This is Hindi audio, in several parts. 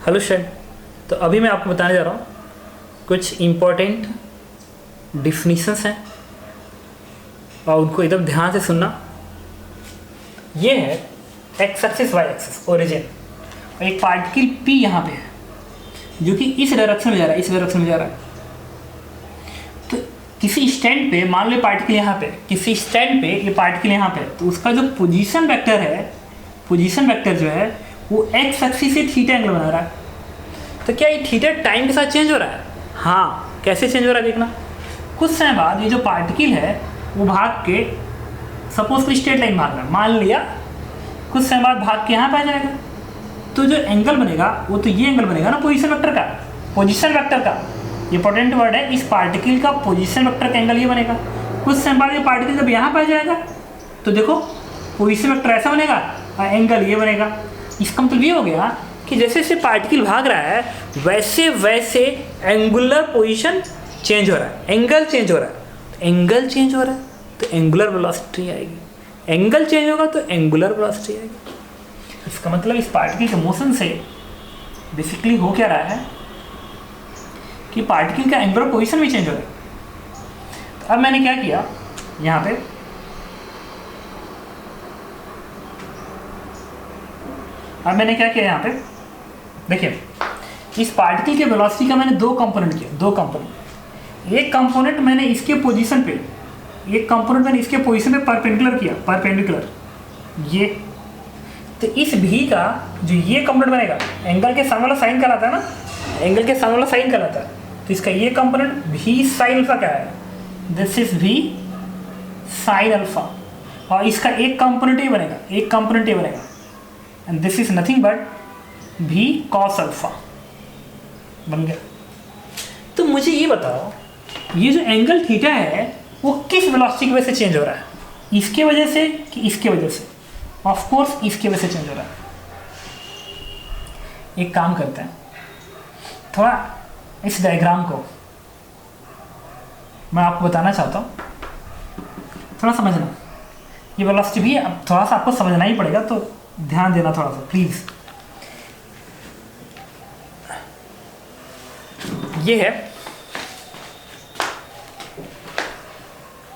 हेलो स्टूडेंट, तो अभी मैं आपको बताने जा रहा हूँ कुछ इम्पोर्टेंट डिफिनीशंस हैं और उनको एकदम ध्यान से सुनना। ये है x axis y axis origin और एक पार्टिकल पी यहाँ पे है जो कि इस डायरेक्शन में जा रहा है, इस डायरेक्शन में जा रहा है। तो किसी स्टैंड पे मान लो पार्टिकल यहाँ पे, किसी स्टैंड पे ये पार्टिकल यहाँ पे, तो उसका जो पोजीशन वेक्टर है, पोजीशन वेक्टर जो है वो एक्स एक्सिस से थीटा एंगल बना रहा है। तो क्या ये थीटा टाइम के साथ चेंज हो रहा है? हाँ, कैसे चेंज हो रहा है देखना। कुछ समय बाद ये जो पार्टिकल है वो भाग के, सपोज कोई स्ट्रेट लाइन भाग रहा है, मान लिया कुछ समय बाद भाग के यहाँ पे आ जाएगा। तो जो एंगल बनेगा वो तो ये एंगल बनेगा ना पोजीशन वेक्टर का, पोजीशन वेक्टर का। इंपॉर्टेंट वर्ड है, इस पार्टिकल का पोजीशन वेक्टर का एंगल ये बनेगा। कुछ समय बाद ये पार्टिकल जब यहाँ पे आ जाएगा तो देखो पोजीशन वेक्टर ऐसा बनेगा और एंगल ये बनेगा। इसका मतलब ये हो गया कि जैसे जैसे पार्टिकल भाग रहा है वैसे वैसे एंगुलर पोजीशन चेंज हो रहा है, एंगल चेंज हो रहा है। तो एंगल चेंज हो रहा है तो एंगुलर वेलोसिटी आएगी, एंगल चेंज होगा तो एंगुलर वेलोसिटी आएगी। इसका मतलब इस पार्टिकल के मोशन से बेसिकली हो क्या रहा है कि पार्टिकल का एंगुलर पोजीशन भी चेंज हो रहा है। तो अब मैंने क्या किया यहाँ पे, अब मैंने क्या किया यहाँ पे, देखिए इस पार्टिकल के वेलोसिटी का मैंने दो कंपोनेंट किया, दो कंपोनेंट। एक कंपोनेंट मैंने इसके पोजीशन पे, एक कंपोनेंट मैंने इसके पोजीशन पे परपेंडिकुलर किया, परपेंडिकुलर ये। तो इस भी का जो ये कंपोनेंट बनेगा, एंगल के सामने वाला साइन कहलाता है ना, एंगल के सामने वाला साइन कहलाता है। तो इसका ये कंपोनेंट भी साइन अल्फा क्या है, दिस इज भी साइन अल्फा। और इसका एक कंपोनेंट ये बनेगा, एक कंपोनेंट ये बनेगा, and this is nothing but भी कॉस अल्फा बन गया। तो मुझे ये बताओ ये जो एंगल थीटा है वो किस वेलोसिटी की वजह से चेंज हो रहा है, इसके वजह से कि इसके वजह से? ऑफ कोर्स इसके वजह से चेंज हो रहा है। एक काम करते हैं, थोड़ा इस डायग्राम को मैं आपको बताना चाहता हूँ, थोड़ा समझना। ये वेलोसिटी भी अब थोड़ा सा आपको समझना ही पड़ेगा, तो ध्यान देना थोड़ा सा प्लीज। ये है,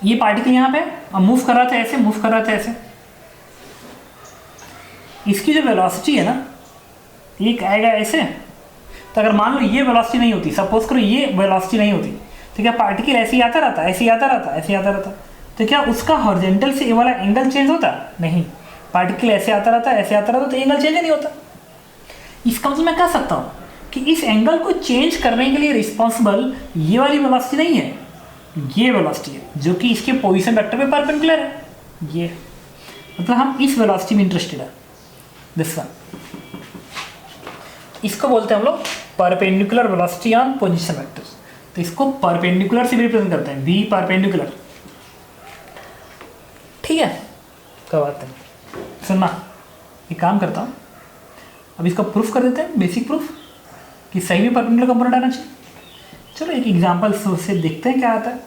ये पार्टिकल यहां पे अब मूव कर रहा था ऐसे, मूव कर रहा था ऐसे। इसकी जो वेलोसिटी है ना, एक आएगा ऐसे। तो अगर मान लो ये वेलोसिटी नहीं होती, सपोज करो ये वेलोसिटी नहीं होती, तो क्या पार्टिकल ऐसे ही आता रहता, ऐसे ही आता रहता, ऐसे ही आता रहता? तो क्या उसका हॉरिजॉन्टल से ये वाला एंगल चेंज होता? नहीं, पार्टिकल ऐसे आता रहता, ऐसे आता रहता, तो एंगल चेंज नहीं होता। इसका मतलब मैं कह सकता हूँ कि इस एंगल को चेंज करने के लिए रिस्पॉन्सिबल ये वाली वेलोसिटी नहीं है, ये वेलोसिटी है जो कि इसके पोजीशन वेक्टर पे परपेंडिकुलर है। ये मतलब हम इस वेलोसिटी में इंटरेस्टेड है, दिस वन। इसको बोलते हैं हम लोग perpendicular velocity on position vector. तो इसको परपेंडिकुलर से भी रिप्रेजेंट करते हैं, बी परपेंडिकुलर। ठीक है, क्या बात है। सुनना, एक काम करता हूँ, अब इसका प्रूफ कर देते हैं, बेसिक प्रूफ कि सही में परपेंडिकुलर कंपोनेंट आना चाहिए। चलो एक एग्जांपल से देखते हैं क्या आता है।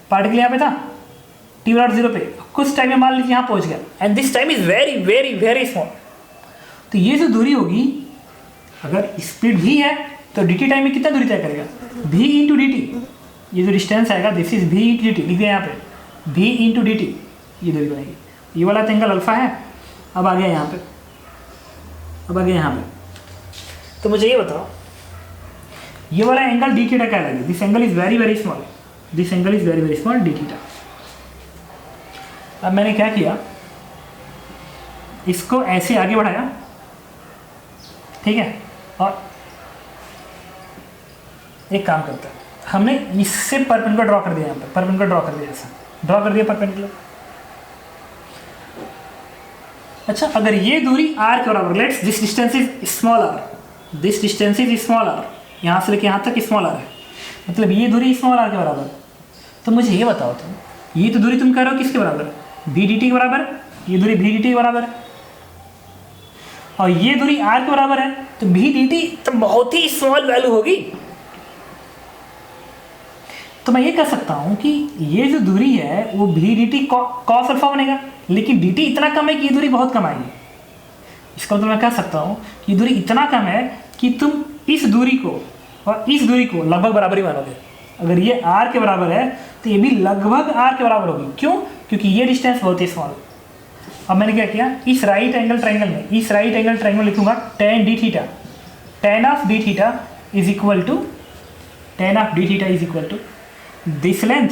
पार्टिकल यहाँ पे था t0 पे, कुछ टाइम में मान लीजिए यहाँ पहुँच गया, and this time is very very very small. तो ये जो दूरी होगी, अगर स्पीड v है तो dt टाइम में कितना दूरी तय करेगा, v इंटू dt। ये जो डिस्टेंस आएगा this is v into dt, लिख दिया यहाँ पे v इंटू dt, ये दूरी बनेगी। ये वाला एंगल अल्फा है। अब आ गया यहाँ पे, अब आ गया यहाँ पे। तो मुझे ये बताओ ये वाला एंगल डी थीटा क्या लगेगा? This angle is very very small, this angle is very very small, D theta. अब मैंने क्या किया, इसको ऐसे आगे बढ़ाया, ठीक है। और एक काम करते हैं, हमने इससे परपेंडिकुलर ड्रॉ कर दिया, यहाँ पे परपेंडिकुलर ड्रॉ कर दिया, ऐसा ड्रॉ कर दिया परपेंडिकुलर। अच्छा, अगर ये दूरी r के बराबर, let's this distance is small r, this distance is small r, यहाँ से लेके यहाँ तक स्मॉल r है, मतलब ये दूरी स्मॉल r के बराबर। तो मुझे ये बताओ तुम, ये तो दूरी तुम कह रहे हो किसके बराबर है, v dt के बराबर है, ये दूरी v dt के बराबर है, और ये दूरी r के बराबर है। तो v dt तो बहुत ही स्मॉल वैल्यू होगी। तो मैं ये कह सकता हूँ कि ये जो दूरी है वो v dt cos अल्फा बनेगा, लेकिन dt इतना कम है कि ये दूरी बहुत कम आएगी। इसका मतलब मैं कह सकता हूँ कि दूरी इतना कम है कि तुम इस दूरी को और इस दूरी को लगभग बराबर ही मानोगे। अगर ये r के बराबर है तो ये भी लगभग r के बराबर होगी। क्यों? क्योंकि ये डिस्टेंस बहुत ही स्मॉल। अब मैंने क्या किया, इस राइट एंगल ट्रायंगल में, इस राइट एंगल ट्रायंगल में लिखूंगा tan d theta, tan of d theta is equal to, tan of d theta is equal to this length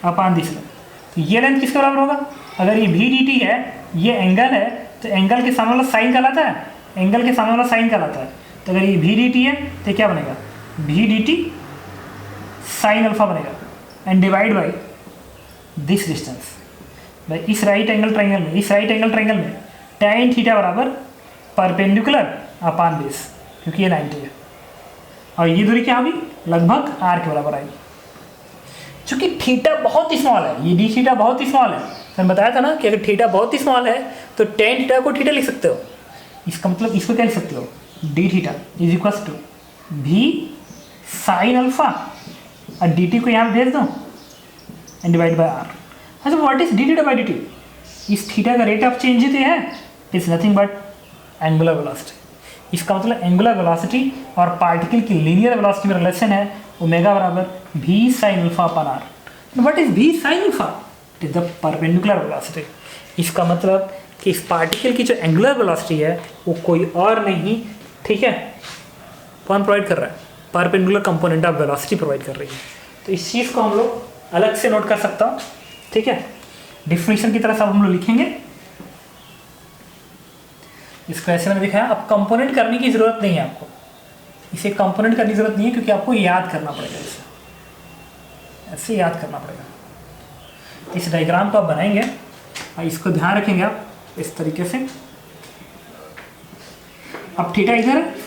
upon this length. तो ये लेंथ किसके बराबर होगा? अगर ये भी dt है, ये एंगल है, तो एंगल के सामने वाला साइन कहलाता है, एंगल के सामने वाला साइन कहलाता है। तो अगर ये भी dt है तो क्या बनेगा, भी dt साइन अल्फा बनेगा and divide by this distance. भाई इस राइट एंगल ट्रायंगल में, इस राइट एंगल ट्रायंगल में tan थीटा बराबर परपेंडिकुलर अपॉन बेस, क्योंकि ये 90 है और ये दूरी क्या होगी, लगभग r के बराबर आएगी। चूंकि थीटा बहुत ही स्मॉल है, ये d थीटा बहुत ही स्मॉल है, मैंने बताया था ना कि अगर थीटा बहुत ही स्मॉल है तो tan थीटा को थीटा लिख सकते हो। इसका मतलब इसको क्या लिख सकते हो, d theta is equal to v sine alpha और dt को यहाँ भेज दो एंड डिवाइड बाय r। अच्छा, what is d theta by dt? इस थीटा का रेट ऑफ चेंज ही है, is nothing but angular velocity. इसका मतलब एंगुलर वेलोसिटी और पार्टिकल की लीनियर वेलोसिटी में रिलेशन है ओमेगा बराबर v sine alpha upon r। What is v sine alpha? It is the perpendicular velocity. इसका मतलब कि इस पार्टिकल की जो एंगुलर वेलोसिटी है वो कोई और नहीं, ठीक है, कौन प्रोवाइड कर रहा है, perpendicular component of velocity provide कर रही है। तो इस चीज़ को हम लोग अलग से नोट कर सकता हूँ, ठीक है। डिफिनीशन की तरह सब हम लोग लिखेंगे, इसको ऐसे मैंने दिखाया। अब कंपोनेंट करने की ज़रूरत नहीं है आपको, इसे कंपोनेंट करने की ज़रूरत नहीं है क्योंकि आपको याद करना पड़ेगा, इसे ऐसे याद करना पड़ेगा। इस डायग्राम को आप बनाएंगे और इसको ध्यान रखेंगे आप इस तरीके से। अब थीटा इधर है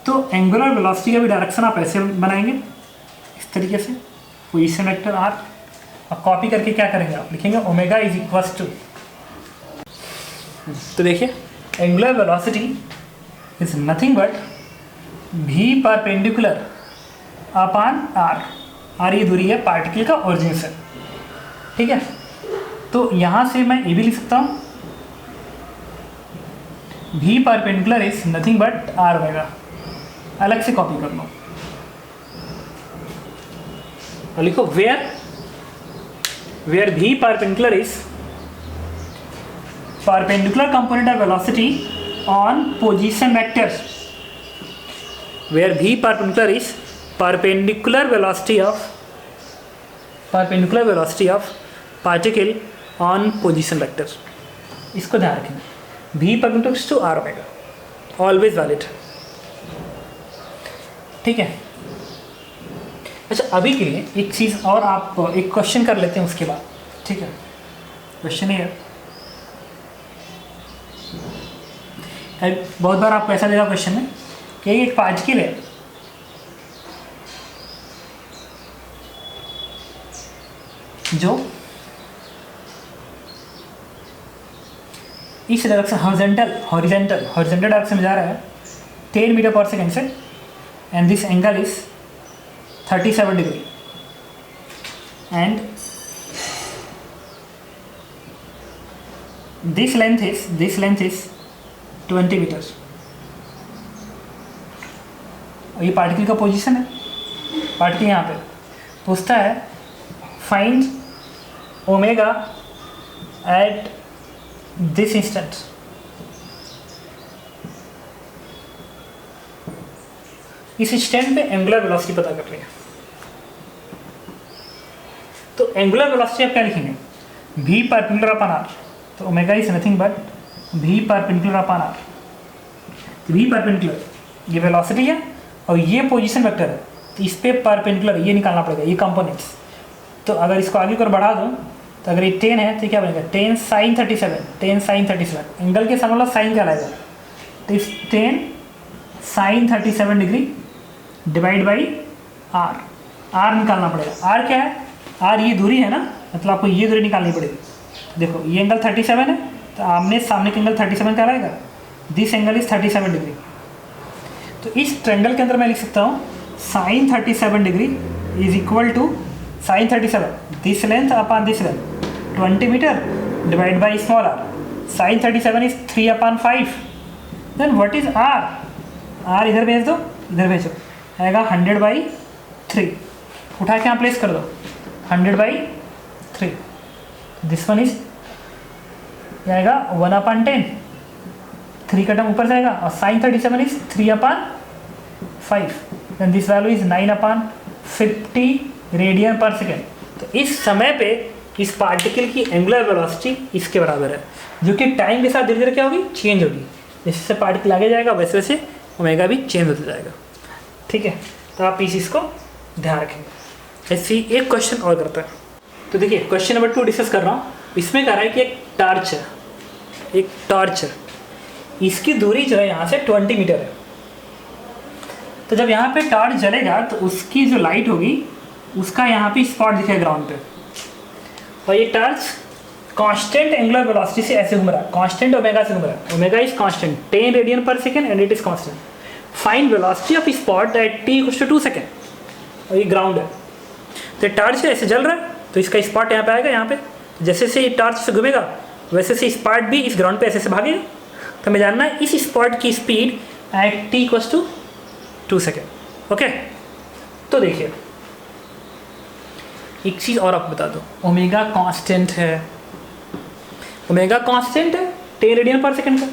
तो एंगुलर वेलोसिटी का भी डायरेक्शन आप ऐसे बनाएंगे इस तरीके से, पोजीशन वेक्टर r, और कॉपी करके क्या करेंगे आप लिखेंगे ओमेगा इज इक्वल्स टू, तो देखिए angular velocity is nothing but v perpendicular upon r ये दूरी है पार्टिकल का ओरिजिन से, ठीक है। तो यहाँ से मैं ये भी लिख सकता हूँ v perpendicular is nothing but r omega, अलग से कॉपी कर लो और लिखो where v perpendicular is perpendicular component of velocity on position vector, where v perpendicular is perpendicular velocity of particle on position vector. इसको ध्यान रखें, v perpendicular to r omega, always valid, ठीक है। अच्छा, अभी के लिए एक चीज़ और, आप एक क्वेश्चन कर लेते हैं उसके बाद, ठीक है। क्वेश्चन है, बहुत बार आपको ऐसा देगा क्वेश्चन में कि एक पार्टिकल है जो इस डायरेक्शन हॉरिजॉन्टल डायरेक्शन में जा रहा है 10 मीटर पर सेकेंड से, and this angle is 37 degree and this length is 20 meters। और ये पार्टिकल का पोजीशन है, पार्टिकल यहाँ पे पूछता है find omega at this instant. इस स्टैंड पे एंगुलर वेलोसिटी पता कर रही है, तो एंगुलर वेलोसिटी आप क्या लिखेंगे, v परपेंडिकुलर अपॉन r, तो omega is nothing but v perpendicular upon r। v perpendicular ये वेलोसिटी है और ये पोजीशन वेक्टर है, तो इस पे परपेंडिकुलर ये निकालना पड़ेगा, ये कंपोनेंट्स। तो अगर इसको आगे कर बढ़ा दो तो अगर ये 10 है तो क्या बनेगा, 10 साइन 37, एंगल के सामने वाला साइन क्या लाएगा, तो इस 10 sine 37 degree divide by r निकालना पड़ेगा। r क्या है, r ये दूरी है ना, मतलब आपको ये दूरी निकालनी पड़ेगी। देखो ये एंगल 37 है तो आमने सामने के एंगल 37 क्या आएगा, दिस एंगल इज 37 डिग्री। तो इस ट्रायंगल के अंदर मैं लिख सकता हूँ sine 37 degree is equal to sine 37 this length upon this length 20 metre divide by small r। Sine 37 is 3/5। Then what is r? R इधर भेज दो, इधर भेजो, आएगा 100/3, उठा के यहाँ प्लेस कर दो 100/3, दिस वन इज आएगा 1/10, 3 का टर्म ऊपर जाएगा और sin 37 is 3/5, then this value is 9/50 radian per second. तो इस समय पे इस पार्टिकल की एंगुलर वेलोसिटी इसके बराबर है, जो कि टाइम के साथ धीरे धीरे क्या होगी, चेंज होगी। जैसे जैसे पार्टिकल आगे जाएगा वैसे वैसे ओमेगा भी चेंज होता जाएगा। ठीक है, तो आप इस चीज़ को ध्यान रखेंगे। ऐसे ही एक क्वेश्चन और करते हैं। तो देखिए क्वेश्चन नंबर 2 डिस्कस कर रहा हूँ। इसमें कह रहा है कि एक टॉर्च है, एक टॉर्च है, इसकी दूरी जो है यहाँ से 20 मीटर है। तो जब यहाँ पे टॉर्च जलेगा तो उसकी जो लाइट होगी उसका यहाँ पे स्पॉट दिखेगा ग्राउंड पे, और ये टॉर्च कांस्टेंट एंगुलर वेलोसिटी से ऐसे घूम रहा है, कांस्टेंट ओमेगा से घूम रहा है। Omega is constant 10 radian per second and it is constant. Find velocity of spot at t = 2 second, और ये ग्राउंड है। तो टॉर्च ऐसे जल रहा है तो इसका स्पॉट यहाँ पे आएगा, यहाँ पे जैसे से ये टॉर्च से घूमेगा वैसे से स्पॉट भी इस ग्राउंड पे ऐसे से भागेगा। तो हमें जानना है इस स्पॉट की speed at t = 2 second. Okay, तो देखिए एक चीज़ और आपको बता दो, ओमेगा कांस्टेंट है, ओमेगा कांस्टेंट है 10 रेडियन पर सेकेंड का।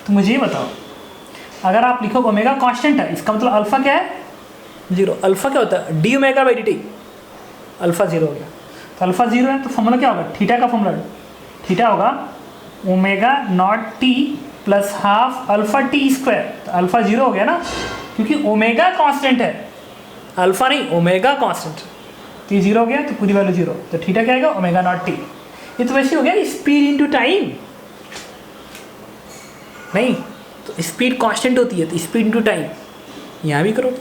तो मुझे ये बताओ, अगर आप लिखो ओमेगा कांस्टेंट है, इसका मतलब अल्फा क्या है, 0। अल्फा क्या होता है, d/dt, अल्फा 0 हो गया। तो अल्फा 0 है तो फॉर्मूला क्या होगा, थीटा का फॉर्मूला, थीटा होगा omega naught t plus half alpha t²। तो अल्फा 0 हो गया ना, क्योंकि ओमेगा कांस्टेंट है, अल्फा नहीं, ओमेगा कांस्टेंट। तो ये 0 हो गया तो पूरी वैल्यू 0, तो थीटा क्या आएगा, ओमेगा नॉट t। ये तो वैसे हो गया स्पीड इनटू टाइम, नहीं तो स्पीड कांस्टेंट होती है तो स्पीड इनटू टाइम यहाँ भी करो।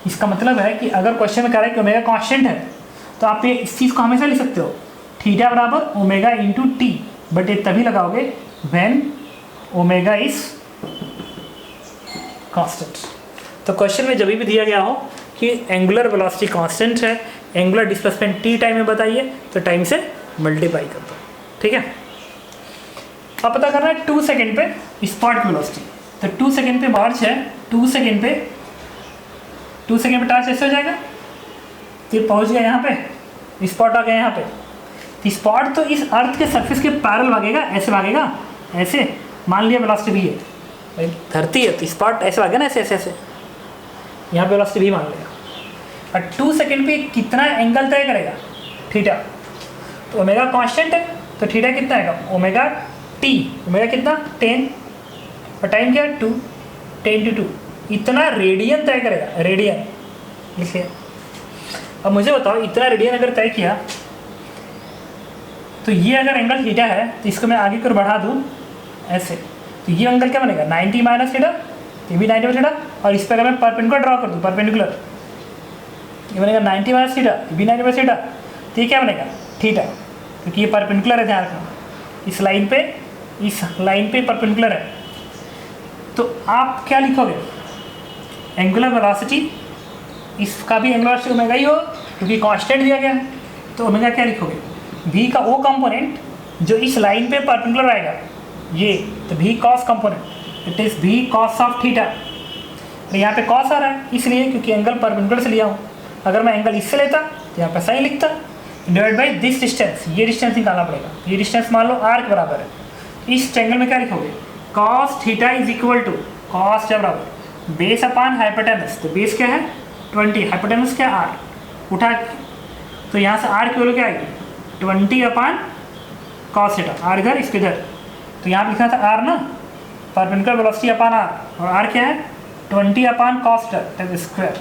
इसका मतलब है कि अगर क्वेश्चन में कह रहा है कि ओमेगा कांस्टेंट है तो आप ये इस चीज़ को हमेशा लिख सकते हो, थीटा बराबर ओमेगा इंटू टी, बट ये तभी लगाओगे व्हेन ओमेगा इज कांस्टेंट। तो क्वेश्चन में जब भी दिया गया हो कि एंगुलर वेलोसिटी कांस्टेंट है, एंगुलर डिस्प्लेसमेंट टी टाइम में बताइए, तो टाइम से मल्टीप्लाई कर दो। ठीक है, अब पता करना है 2 सेकेंड पे स्पॉट की वेलोसिटी। तो 2 सेकेंड पे टॉर्च है, 2 सेकेंड पे टॉर्च ऐसे हो जाएगा, फिर पहुंच गया यहाँ पे, स्पॉट आ गया यहाँ पे। स्पॉट तो इस अर्थ के सरफेस के पैरेलल भागेगा, ऐसे भागेगा, ऐसे मान लिया वेलोसिटी भी है, भाई धरती है तो स्पॉट ऐसे भागेगा ना, ऐसे ऐसे ऐसे, यहाँ पे वेलोसिटी भी मान लेगा। और 2 सेकेंड पे कितना एंगल तय करेगा, थीटा। तो ओमेगा कांस्टेंट है तो थीटा कितना आएगा, ओमेगा टी, ओमेगा कितना 10 और टाइम क्या है 2, 10 × 2, इतना रेडियन तय करेगा, रेडियन लिखिए। अब मुझे बताओ इतना रेडियन अगर तय किया तो ये अगर एंगल थीटा है तो इसको मैं आगे की ओर बढ़ा दूँ ऐसे, तो ये एंगल क्या बनेगा 90 माइनस थीटा, ये भी 90 थीटा, और इस पर अगर मैं परपेंडिकुलर ड्रॉ कर दूँ, परपेंडिकुलर ये बनेगा 90 माइनस थीटा, ये भी 90 थीटा, तो ये क्या बनेगा थीटा, क्योंकि ये परपेंडिकुलर है, ध्यान रखना इस लाइन पे परपेंडिकुलर है। तो आप क्या लिखोगे, एंगुलर वेलोसिटी, इसका भी एंगुलर वेलोसिटी ओमेगा ही हो क्योंकि कांस्टेंट दिया गया है, तो ओमेगा क्या लिखोगे, v का वो कंपोनेंट जो इस लाइन पे परपेंडिकुलर आएगा, ये तो v cos component, it is v cos of theta. तो यहाँ पे कॉस आ रहा है इसलिए क्योंकि एंगल परपेंडिकुलर से लिया हूँ, अगर मैं एंगल इससे लेता तो यहाँ पे साइन लिखता, डिवाइड बाई दिस डिस्टेंस, ये डिस्टेंस निकालना पड़ेगा, ये डिस्टेंस मान लो r के बराबर है। इस ट्रायंगल में क्या लिखोगे, cos theta is equal to cos क्या बराबर बेस अपान हाइपोटेनस, तो बेस क्या है 20, हाइपोटेनस क्या r, उठा तो यहाँ से r की वैल्यू क्या आएगी 20 अपान कॉस थीटा, r इधर इसके इधर, तो यहाँ लिखना था r ना, परपेंडिकुलर वेलोसिटी अपान r, और r क्या है 20 अपान कॉस थीटा स्क्वायर।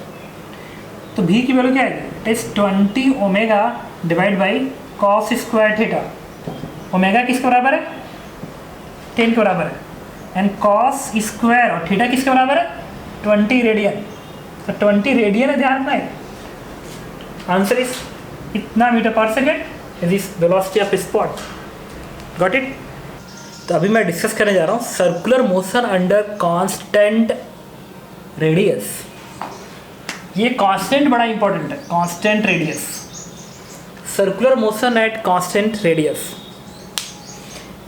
तो v की वैल्यू क्या आएगी, it is 20 omega divide by cos square theta. Omega किसके बराबर है 10 के बराबर है, एंड कॉस स्क्वायर और थीटा किसके बराबर है 20 रेडियन, तो 20 रेडियन है, ध्यान रखना है। आंसर इज इतना metre per second is is velocity of spot, got it. तो अभी मैं डिस्कस करने जा रहा हूँ circular motion under constant radius. ये कांस्टेंट बड़ा इंपॉर्टेंट है, constant radius, circular motion at constant radius.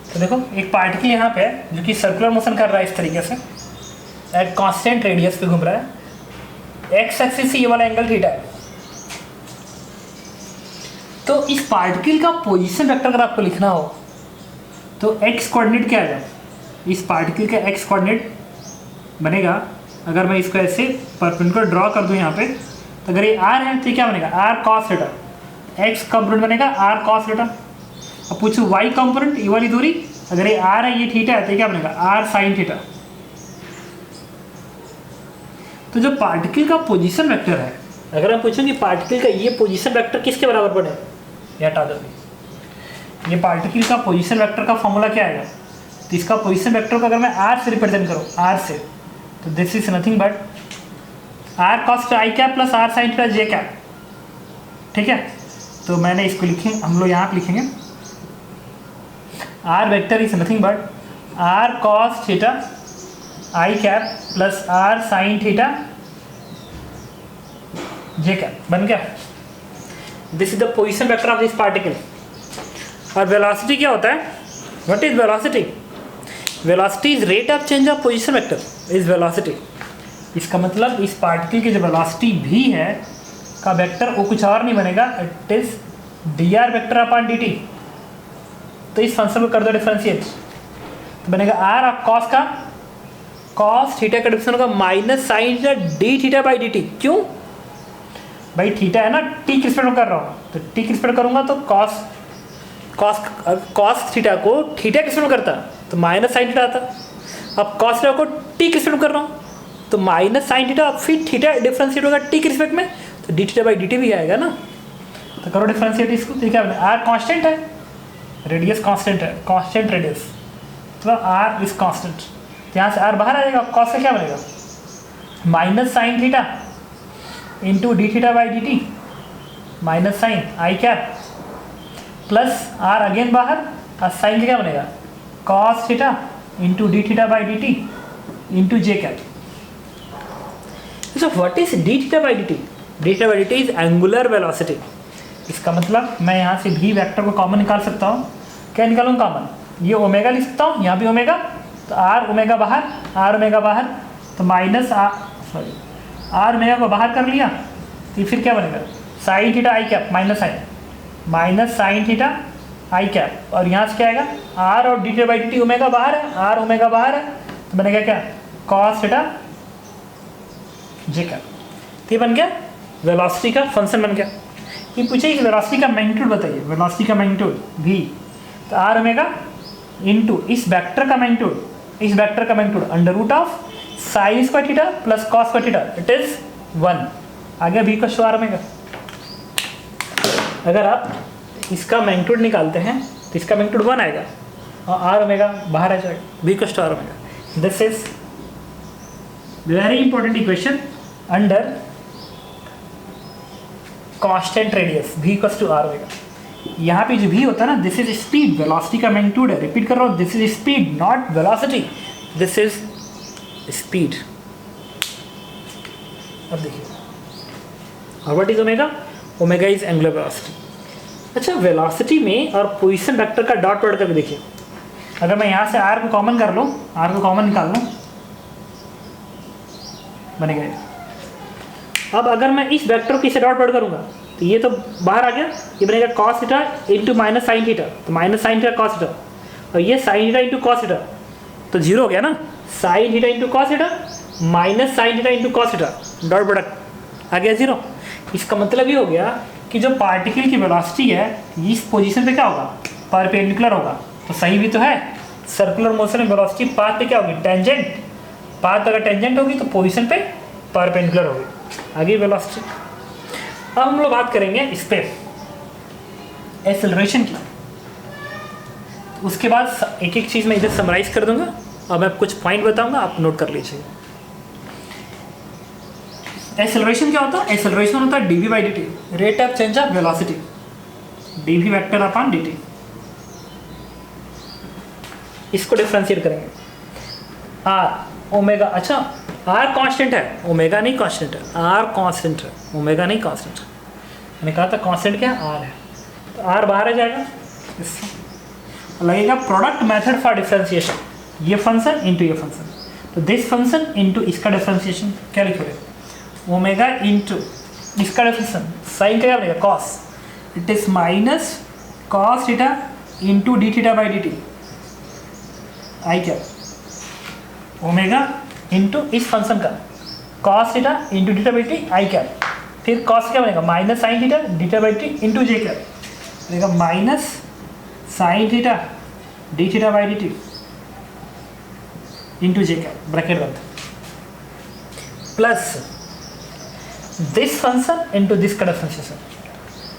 तो देखो एक पार्टिकल यहाँ पे है जो कि सर्कुलर मोशन कर रहा है इस तरीके से, एट कांस्टेंट रेडियस पे घूम रहा है, एक्स एक्सिस से ये वाला एंगल थीटा है। तो इस पार्टिकल का पोजीशन वेक्टर अगर आपको लिखना हो तो एक्स कोऑर्डिनेट क्या आएगा, इस पार्टिकल का एक्स कोऑर्डिनेट बनेगा, अगर मैं इसको ऐसे परपेंडिकुलर ड्रॉ कर दूं यहाँ पे, तो अगर ये आर है तो क्या बनेगा, r cos theta, x component बनेगा आर कॉस थीटा। अब पूछो वाई कंपोनेंट, ये वाली दूरी, अगर ये आर है ये थीटा है तो क्या बनेगा, आर साइन थीटा। तो जो पार्टिकल का पोजीशन वेक्टर है, अगर मैं पूछूं कि पार्टिकल का ये पोजीशन वेक्टर किसके बराबर बने, ये हटा दो, ये पार्टिकल का पोजीशन वेक्टर का फॉर्मूला क्या आएगा, तो इसका पोजीशन वेक्टर को अगर मैं आर से रिप्रेजेंट करूँ, आर से, तो this is nothing but r cos i cap plus are sine theta J cap. ठीक है, तो मैंने इसको लिखेंगे, हम लोग यहाँ पे लिखेंगे r vector is nothing but r cos theta I cap plus are sine theta J cap, बन गया। This is the position vector of this particle. और वेलोसिटी क्या होता है, what is velocity, velocity is rate of change of position vector is velocity. इसका मतलब इस पार्टिकल की जो वेलोसिटी भी है का वेक्टर वो कुछ और नहीं बनेगा, it is D R vector upon D T. तो इस फंक्शन को कर दो डिफरेंशिएट, तो बनेगा आर ऑफ कॉस का, कॉस थीटा का डिफरेंस होगा minus sine theta d theta by D T. क्यों भाई, थीटा है ना, टी की रिस्पेक्ट में कर रहा हूँ, तो टी की रिस्पेक्ट करूँगा तो कॉस कॉस कॉस थीटा को थीटा की रिस्पेक्ट में करता तो माइनस साइन थीटा आता। अब कॉस थीटा को टी की रिस्पेक्ट में कर रहा हूँ तो माइनस साइन थीटा, फिर थीटा डिफरेंशिएट होगा टी के रिस्पेक्ट में, तो D theta by D T भी आएगा ना। तो करो डिफरेंशिएट इसको, तो क्या बनेगा, आर कांस्टेंट है, रेडियस कांस्टेंट है, कांस्टेंट रेडियस, तो आर इज कांस्टेंट, तो यहाँ से आर बाहर आ जाएगा, कॉस का क्या बनेगा minus sine theta into D theta by D T minus sine I cap plus R again बाहर, और साइन का क्या बनेगा cos theta into D theta by D T into J cap. So what is d theta by dt? d theta by dt is angular velocity। इसका मतलब मैं यहाँ से भी वेक्टर को कॉमन निकाल सकता हूँ, क्या निकालूँ कॉमन, ये ओमेगा लिख सकता हूँ, यहाँ भी ओमेगा, तो आर ओमेगा बाहर, आर ओमेगा बाहर, तो माइनस आर ओमेगा को बाहर कर लिया, तो फिर क्या बनेगा साइन थीटा आई cap minus sine, minus sine theta आई कैप, और यहाँ से क्या आएगा आर और d theta by D t, omega बाहर है, आर ओमेगा बाहर है, तो बनेगा क्या कॉस थीटा जे कैप। तो ये बन गया वेलोसिटी का फंक्शन बन गया। ये पूछे कि वेलोसिटी का मैग्नीट्यूड बताइए, वेलोसिटी का मैग्नीट्यूड v, तो आर ओमेगा इनटू इस वेक्टर का मैग्नीट्यूड, इस वेक्टर का magnitude under root of sine square theta plus cos square theta, it is 1 आ गया v का आर ओमेगा। अगर आप इसका मैग्नीट्यूड निकालते हैं तो इसका मैग्नीट्यूड 1 आएगा और आर ओमेगा बाहर आ जाएगा, v का R omega. This is very important equation under constant radius v equals to R omega. यहाँ पे जो v होता है ना, दिस इज स्पीड, वेलोसिटी का मैग्नीट्यूड है, रिपीट कर रहा हूँ, this is speed not velocity, this is speed. अब देखिए, और what is omega, omega is angular velocity. अच्छा, वेलोसिटी में और पोजीशन वेक्टर का डॉट प्रोडक्ट करके देखिए, अगर मैं यहाँ से r को कॉमन कर लूँ, r को कॉमन निकाल लूँ, बनेगा ये। अब अगर मैं इस वेक्टर को किसी डॉट प्रोडक्ट करूँगा तो ये तो बाहर आ गया, ये बनेगा cos theta into minus sine theta, तो minus sine theta cos theta, और ये sine theta into cos theta, तो जीरो हो गया ना, sine theta into cos theta minus sine theta into cos theta, dot product आ गया जीरो। इसका मतलब ये हो गया कि जो पार्टिकल की वेलोसिटी है इस पोजीशन पे क्या होगा, परपेंडिकुलर होगा, तो सही भी तो है, सर्कुलर मोशन में वेलोसिटी पाथ पे क्या होगी, टेंजेंट, पाथ अगर टेंजेंट होगी तो पोजीशन पे परपेंडिकुलर होगी, आगे वेलोसिटी। अब हम लोग बात करेंगे इस पे एक्सेलरेशन की, उसके बाद एक एक चीज़ मैं इधर समराइज कर दूंगा और मैं कुछ पॉइंट बताऊंगा, आप नोट कर लीजिए। एक्सेलरेशन क्या होता है, एक्सेलरेशन होता है dv by dt, rate of change of velocity, dv vector upon dt। इसको डिफरेंशिएट करेंगे, r ओमेगा, अच्छा r कांस्टेंट है, ओमेगा नहीं कांस्टेंट है, r कांस्टेंट है, ओमेगा नहीं कांस्टेंट है। मैंने कहा था कांस्टेंट क्या r है, तो r बाहर आ जाएगा, इससे लगेगा प्रोडक्ट मेथड फॉर डिफरेंशिएशन, ये फंक्शन इंटू ये फंक्शन, तो दिस फंक्शन इंटू इसका डिफरेंशिएशन क्या लिखोगे, ओमेगा इंटू इसका डिफरेंशिएशन साइन का क्या बनेगा cos, it is minus cos theta into D theta by D T I क्या, ओमेगा इंटू इस फंक्शन का cos theta into D theta by T I क्या, फिर कॉस क्या बनेगा minus sine theta d theta by T into j क्या बनेगा, minus sine theta d theta by D T into j क्या ब्रैकेट बंद, plus this function into this का डिफरेंशिएशन,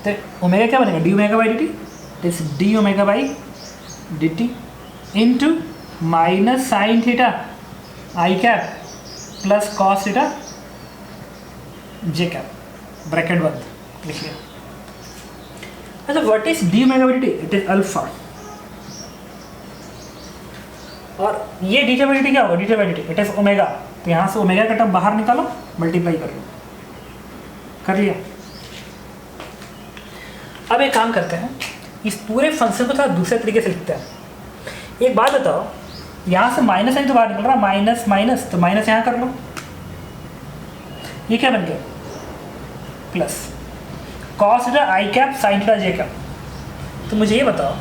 तो ओमेगा क्या बनेगा d omega by D t, this d omega by D T into minus sine theta I cap plus cos theta J cap bracket बंद लिखिए। अच्छा what is d omega by D t, it is alpha, और ये डी बाई डी टी क्या होगा, D by D t it is omega, तो यहाँ से ओमेगा का टर्म बाहर निकालो मल्टीप्लाई कर लो, कर लिया। अब एक काम करते हैं, इस पूरे फंक्शन को थोड़ा दूसरे तरीके से लिखते हैं। एक बात बताओ, यहाँ से माइनस साइन तो बाहर निकल रहा, माइनस माइनस, तो माइनस यहाँ कर लो, ये क्या बन गया प्लस कॉस थीटा आई कैप साइन थीटा जे कैप। तो मुझे ये बताओ,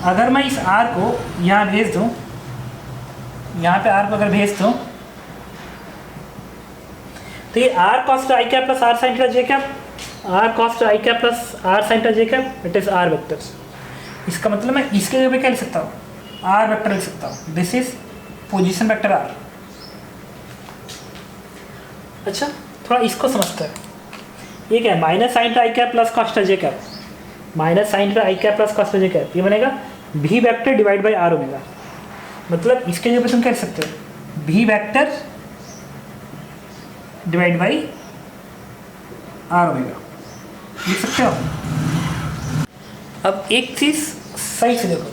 अगर मैं इस आर को यहाँ भेज दूँ, यहाँ पे आर को अगर भेज दूँ, तो ये R cos theta I cap plus are sine theta J cap, R cos theta I cap plus are sine theta J cap, it is R vectors. इसका मतलब मैं इसके जगह पे क्या लिख सकता हूँ, आर वेक्टर लिख सकता हूँ, this is position vector R. अच्छा थोड़ा इसको समझते हैं, ये क्या है माइनस साइन थीटा आई कैप प्लस कॉस थीटा जे कैप, माइनस साइन थीटा आई कैप प्लस कॉस थीटा जे कैप, ये बनेगा भी vector divide by R omega. मतलब इसके जगह पे तुम क्या लिख सकते हो, भी vector divide by R omega लिख सकते हो। अब एक चीज़ सही से देखो,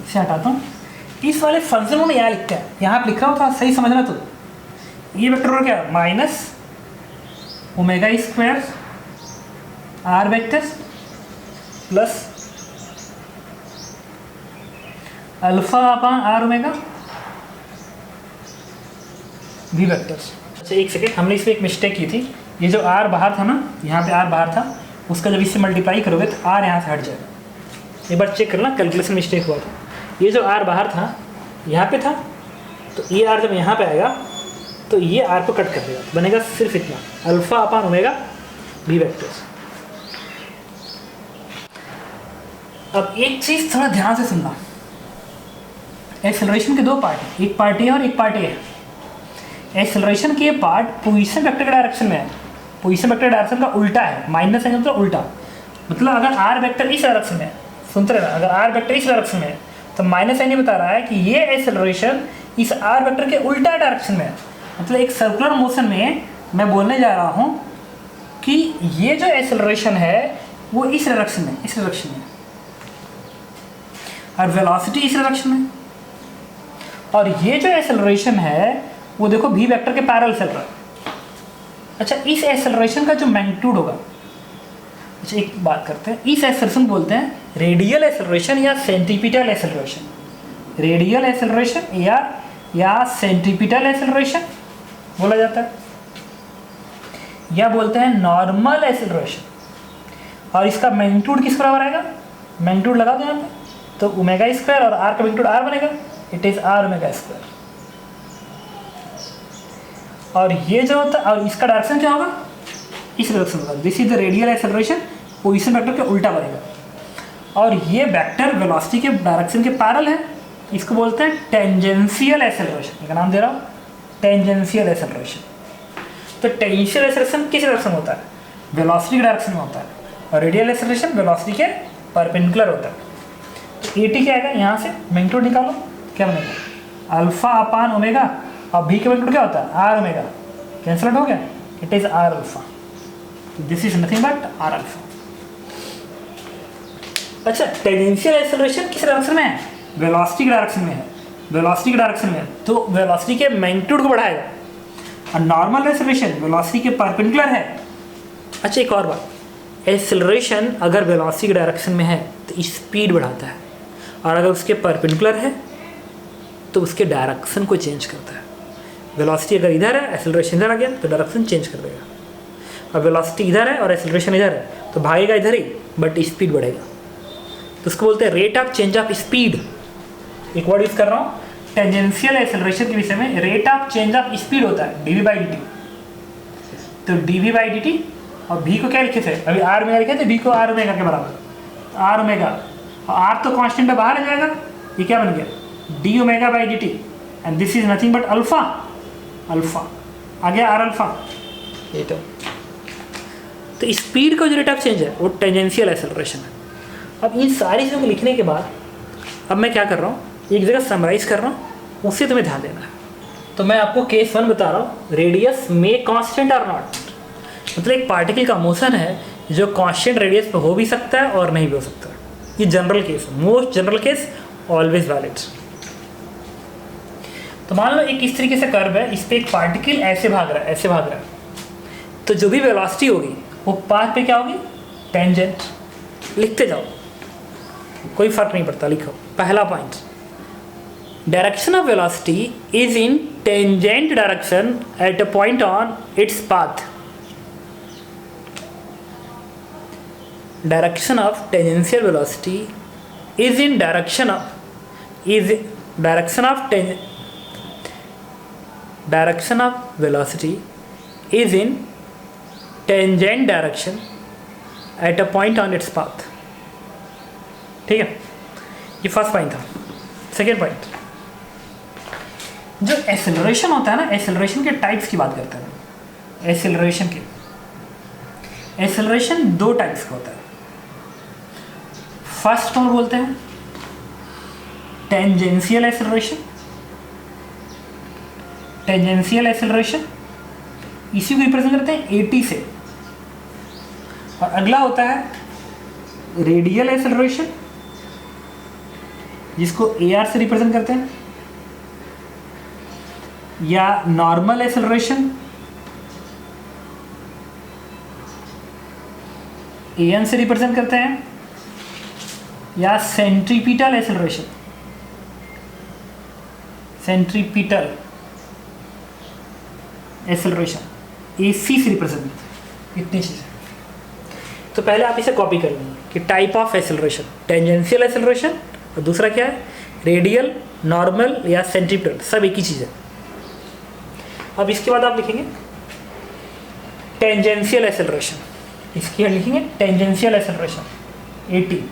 इसे हटाता हूँ, इस वाले फंक्शन में यहाँ लिखते हैं, यहाँ पे लिख रहा हूँ, थोड़ा सही समझना। तो ये वेक्टर और क्या, minus omega square R vector plus alpha upon R omega V vectors. अच्छा एक सेकेंड, हमने इसमें एक मिस्टेक की थी, ये जो आर बाहर था ना, यहाँ पे आर बाहर था, उसका जब इससे मल्टीप्लाई करोगे तो आर यहाँ से हट जाएगा। एक बार चेक करना, कैलकुलेशन मिस्टेक हुआ था, ये जो आर बाहर था यहाँ पे था, तो ये आर जब यहाँ पे आएगा तो ये आर को कट कर देगा, तो बनेगा सिर्फ इतना alpha upon omega V vectors. अब एक चीज़ थोड़ा ध्यान से सुनना, एक्सेलरेशन के दो पार्ट, एक पार्ट ए और एक पार्ट ए है। एक्सेलरेशन के पार्ट पोजीशन वेक्टर के डायरेक्शन में है, पोजीशन वेक्टर डायरेक्शन का उल्टा है, माइनस साइन मतलब उल्टा, मतलब अगर आर वेक्टर इस डायरेक्शन में है, सुनते रहना, अगर आर वेक्टर इस डायरेक्शन में है तो माइनस साइन ये बता रहा है कि ये एक्सेलरेशन इस आर वेक्टर के उल्टा डायरेक्शन में है। मतलब एक सर्कुलर मोशन में मैं बोलने जा रहा हूँ कि ये जो एक्सेलरेशन है वो इस डायरेक्शन में, इस डायरेक्शन में, और वेलोसिटी इस डायरेक्शन में, और ये जो एक्सेलरेशन है वो देखो भी वेक्टर के पैरेलल चल रहा है। अच्छा इस एक्सेलरेशन का जो मैग्नीट्यूड होगा, अच्छा एक बात करते हैं, इस एक्सेलरेशन बोलते हैं रेडियल एक्सेलरेशन या सेंट्रीपिटल एक्सेलरेशन, रेडियल एक्सेलरेशन या सेंट्रीपिटल एक्सेलरेशन बोला जाता है, या बोलते हैं नॉर्मल एक्सेलरेशन। और इसका मैग्नीट्यूड किस बराबर आएगा, मैग्नीट्यूड लगा दो यहाँ पे, तो ओमेगा स्क्वायर और आर का मैग्नीट्यूड आर बनेगा, it is R omega square. और ये जो होता है, और इसका डायरेक्शन क्या होगा, इस डायरेक्शन होगा, this is the radial acceleration, position vector के उल्टा बनेगा। और ये वेक्टर वेलोसिटी के डायरेक्शन के पैरेलल है, इसको बोलते हैं टेंजेंशियल एक्सेलरेशन, इसका नाम दे रहा हूँ टेंजेंशियल एक्सेलरेशन। तो टेंजेंशियल एक्सेलरेशन किस डायरेक्शन में होता है, वेलोसिटी के डायरेक्शन में होता है, और रेडियल एक्सेलरेशन वेलोसिटी के परपेंडिकुलर होता है। तो एटी क्या आएगा, यहाँ से मैग्नीट्यूड निकालो, क्या बनेगा अल्फा अपान ओमेगा, और भी का मैग्नीट्यूड क्या होता है आर ओमेगा, कैंसल आउट हो गया, it is R alpha, this is nothing but R alpha. अच्छा टेंजेंशियल एक्सेलरेशन किस डायरेक्शन में है, वेलोसिटी के डायरेक्शन में है, वेलोसिटी के डायरेक्शन में है, तो वेलोसिटी के मैग्नीट्यूड को बढ़ाएगा। और नॉर्मल एक्सेलरेशन वेलोसिटी के परपेंडिकुलर है। अच्छा एक और बात, एक्सेलरेशन अगर वेलोसिटी के डायरेक्शन में है तो स्पीड बढ़ाता है, और अगर उसके परपेंडिकुलर है तो उसके डायरेक्शन को चेंज करता है। वेलोसिटी अगर इधर है, एक्सेलरेशन इधर आ गया तो डायरेक्शन चेंज कर देगा। अब वेलोसिटी इधर है और एक्सेलरेशन इधर है तो भागेगा इधर ही, बट स्पीड बढ़ेगा। तो उसको बोलते हैं rate of change of speed. एक वर्ड यूज कर रहा हूँ टेंजेंशियल एक्सेलरेशन के विषय में, rate of change of speed होता है dv/dt। तो dv/dt और v को क्या लिखे थे, अभी r ओमेगा लिखे थे, v को r ओमेगा के बराबर, r ओमेगा, और r तो कांस्टेंट पे बाहर आ जाएगा, ये क्या बन गया d omega by dt, and this is nothing but alpha, alpha आ गया r अल्फा। ये तो स्पीड का जो रेट ऑफ चेंज है वो टेंजेंशियल एक्सेलरेशन है। अब इन सारी चीज़ों को लिखने के बाद अब मैं क्या कर रहा हूँ, एक जगह समराइज कर रहा हूँ, उससे तुम्हें ध्यान देना है। तो मैं आपको केस 1 बता रहा हूँ, रेडियस में कांस्टेंट और नॉट, मतलब एक पार्टिकल का मोशन है जो कांस्टेंट रेडियस पे हो भी सकता है और नहीं भी हो सकता। ये जनरल केस है, most general case, always valid. तो मान लो एक इस तरीके से कर्व है, इस पे एक पार्टिकल ऐसे भाग रहा है, ऐसे भाग रहा है, तो जो भी वेलोसिटी होगी वो पाथ पे क्या होगी, टेंजेंट। लिखते जाओ, कोई फर्क नहीं पड़ता, लिखो। पहला point, direction of velocity is in tangent direction at a point on its path. Direction of tangential velocity is in direction of velocity is in tangent direction at a point on its path। ठीक है, ये फर्स्ट पॉइंट था। सेकेंड पॉइंट, जो एक्सेलरेशन होता है ना, एक्सेलरेशन के टाइप्स की बात करते हैं। एक्सेलरेशन दो टाइप्स का होता है। फर्स्ट कौन बोलते हैं, टेंजेंशियल एक्सेलरेशन। टेंजेंशियल एक्सेलरेशन इसी को रिप्रेजेंट करते हैं AT से। और अगला होता है रेडियल एक्सेलरेशन, जिसको AR से रिप्रेजेंट करते हैं, या नॉर्मल एक्सेलरेशन AN से रिप्रेजेंट करते हैं, या centripetal acceleration, centripetal acceleration AC से रिप्रेजेंट करते हैं। इतनी चीज़ें। तो पहले आप इसे कॉपी कर लेंगे कि type of acceleration, tangential acceleration, और दूसरा क्या है, रेडियल, नॉर्मल या सेंट्रीपिटल, सब एक ही चीज़ है। अब इसके बाद आप लिखेंगे टेंजेंशियल एक्सेलरेशन, इसके बाद लिखेंगे टेंजेंशियल एक्सेलरेशन AT।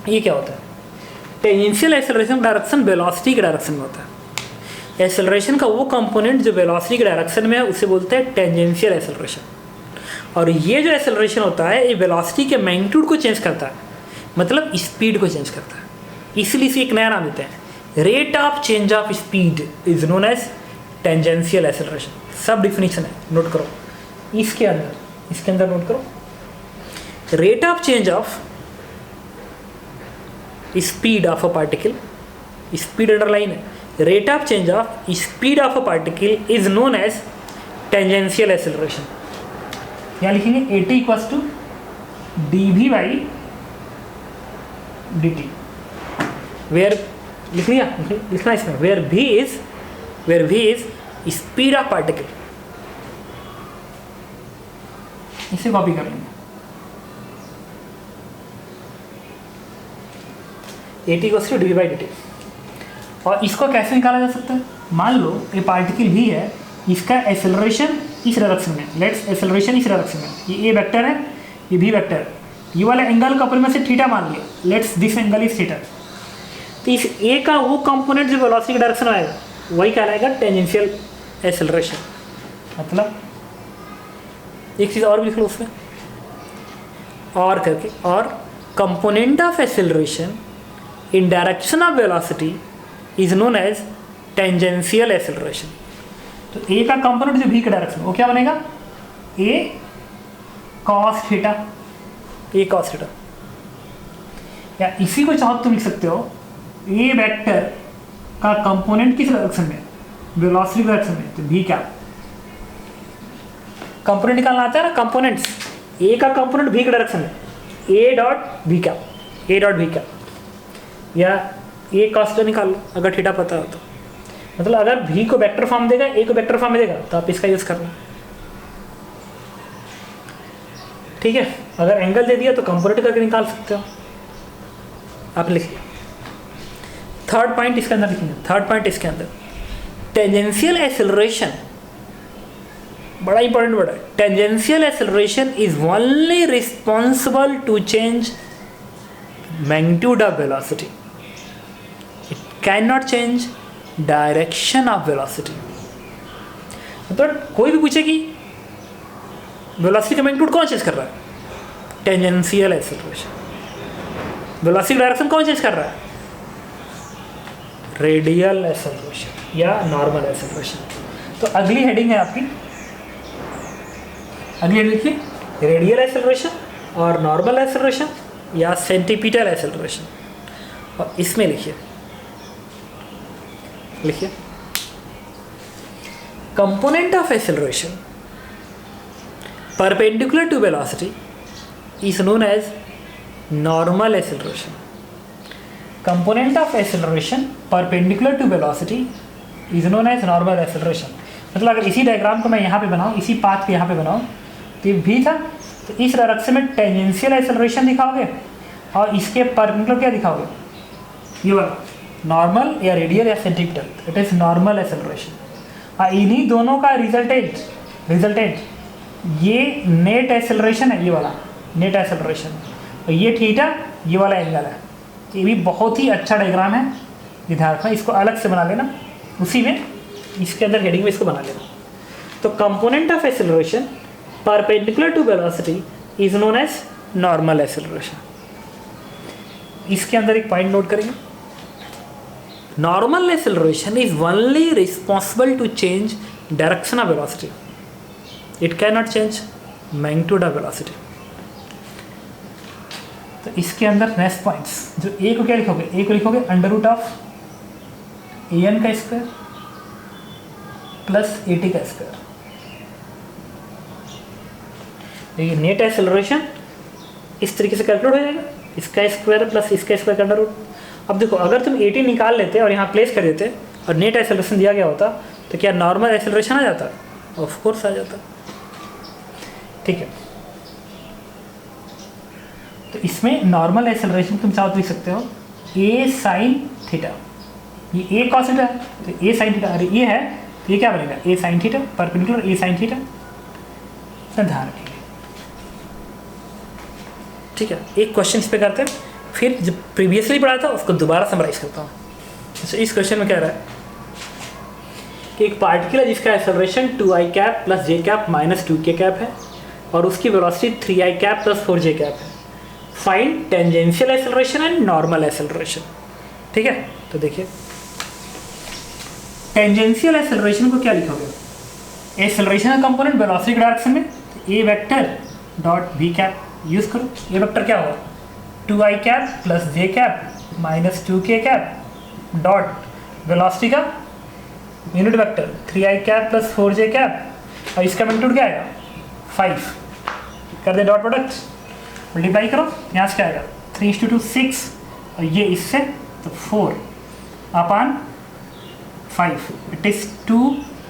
ये क्या होता है, टेंजेंशियल एक्सेलरेशन डायरेक्शन वेलोसिटी के डायरेक्शन में होता है। एक्सेलरेशन का वो कंपोनेंट जो वेलोसिटी के डायरेक्शन में है उसे बोलते हैं टेंजेंशियल एक्सेलरेशन। और ये जो एक्सेलरेशन होता है ये वेलोसिटी के मैग्नीट्यूड को चेंज करता है, मतलब स्पीड को चेंज करता है। इसलिए इसे एक नया नाम देते हैं, rate of change of speed is known as tangential acceleration. सब डिफिनीशन है, नोट करो इसके अंदर नोट करो। Rate of change of speed of a particle, speed underline है, rate of change of speed of a particle is known as tangential acceleration. यहाँ लिखेंगे AT equals to dv/dt, where लिख लिया, लिखना इसमें, where v is speed of particle. इसे कॉपी कर लेंगे, AT इक्वल्स टू dv/dt। और इसको कैसे निकाला जा सकता है, मान लो ये पार्टिकल भी है, इसका एक्सेलरेशन इस डायरेक्शन में, लेट्स एक्सेलरेशन इस डायरेक्शन में, ये A वेक्टर है, ये B वेक्टर है, ये वाला एंगल का ऊपर में से थीटा मान लिया, let's this angle is theta. तो इस A का वो कंपोनेंट जो वेलोसिटी के डायरेक्शन में आएगा वही कहलाएगा टेंजेंशियल एक्सेलरेशन। मतलब एक चीज़ और भी लिख लो उसमें, और करके, और component of acceleration in direction of velocity is known as tangential acceleration. तो A का कंपोनेंट जो V का डायरेक्शन, वो क्या बनेगा, A cos theta, A cos theta. या इसी को चाहो तुम लिख सकते हो, A वेक्टर का कंपोनेंट किस डायरेक्शन में, वेलोसिटी डायरेक्शन में, तो V क्या, कंपोनेंट निकालना आता है ना, कंपोनेंट्स, A का कंपोनेंट V का डायरेक्शन में, A डॉट V क्या, या ए cos निकाल लो अगर थीटा पता हो तो। मतलब अगर भी को वेक्टर फॉर्म देगा, ए को वेक्टर फॉर्म में देगा, तो आप इसका यूज़ करना। ठीक है, अगर एंगल दे दिया तो कंपोनेंट करके निकाल सकते हो। आप लिखिए थर्ड पॉइंट इसके अंदर लिखेंगे। थर्ड पॉइंट इसके अंदर टेंजेंशियल एक्सेलरेशन, बड़ा इंपॉर्टेंट वर्ड है। Tangential acceleration is only responsible to change magnitude of velocity, it can not change direction of velocity. मतलब कोई भी पूछे कि वेलोसिटी का मैग्नीट्यूड कौन चेंज कर रहा है, टेंजेंशियल एक्सेलरेशन। वेलोसिटी डायरेक्शन कौन चेंज कर रहा है, रेडियल एक्सेलरेशन या नॉर्मल एक्सेलरेशन। तो अगली हेडिंग है आपकी, अगली हेडिंग लिखिए, रेडियल एक्सेलरेशन और नॉर्मल एक्सेलरेशन या सेंटीपिटल एक्सेलरेशन। और इसमें लिखिए component of acceleration perpendicular to velocity is known as normal acceleration. Component of acceleration perpendicular to velocity is known as normal acceleration. मतलब अगर इसी डायग्राम को मैं यहाँ पे बनाऊँ, इसी पाथ पे यहाँ पे बनाऊँ, तो ये भी था, तो इस डायरेक्शन में टेंजेंशियल एक्सेलरेशन दिखाओगे और इसके परपेंडिकुलर क्या दिखाओगे, ये वाला नॉर्मल या रेडियल या centripetal, it is normal acceleration. और इन्हीं दोनों का रिजल्टेंट ये नेट एक्सेलरेशन है, ये वाला नेट एक्सेलरेशन, और ये थीटा ये वाला एंगल है। ये भी बहुत ही अच्छा डायग्राम है, ध्यान रखना, इसको अलग से बना लेना, उसी में इसके अंदर हेडिंग में इसको बना लेना। तो component of acceleration perpendicular to velocity is known as normal acceleration. इसके अंदर एक पॉइंट नोट करेंगे, normal acceleration is only responsible to change direction of velocity, it can not change magnitude of velocity. तो इसके अंदर नेक्स्ट पॉइंट्स, जो ए को क्या लिखोगे, ए को लिखोगे under root of A N का स्क्वायर प्लस ए टी का स्क्वायर। देखिए नेट एक्सेलरेशन इस तरीके से कैलकुलेट हो जाएगा, इसका स्क्वायर प्लस इसका स्क्वायर का अंडर रूट। अब देखो अगर तुम ए टी निकाल लेते और यहाँ प्लेस कर देते और नेट एक्सेलरेशन दिया गया होता, तो क्या नॉर्मल एक्सेलरेशन आ जाता? ऑफ कोर्स आ जाता। ठीक है, तो इसमें नॉर्मल एक्सेलरेशन तुम चाहो तो लिख सकते हो ए साइन थीटा, ये ए कॉस थीटा है तो ए साइन थीटा, अरे ये है तो ये क्या बनेगा A sine theta perpendicular A sine theta. ध्यान रखिए, ठीक है। एक क्वेश्चन इस पे करते हैं, फिर जब प्रीवियसली पढ़ा था उसको दोबारा समराइज करता हूँ। तो इस क्वेश्चन में कह रहा है कि एक पार्टिकल है जिसका acceleration 2i cap plus j cap minus 2k cap है और उसकी velocity 3i cap plus 4j cap है। Find tangential acceleration and normal acceleration. ठीक है, तो देखिए टेंजेंशियल एक्सेलरेशन को क्या लिखोगे, एक्सेलरेशन का कंपोनेंट वेलोसिटी के डायरेक्शन में a vector dot v cap use करो। ये वेक्टर क्या होगा 2i cap plus j cap minus 2k cap dot velocity का unit vector 3i cap plus 4j cap और इसका मैग्नीट्यूड क्या आएगा 5। कर दे डॉट प्रोडक्ट मल्टीप्लाई करो, यहाँ से क्या आएगा 3:2 6 और ये इससे तो 4 upon 5, it is 2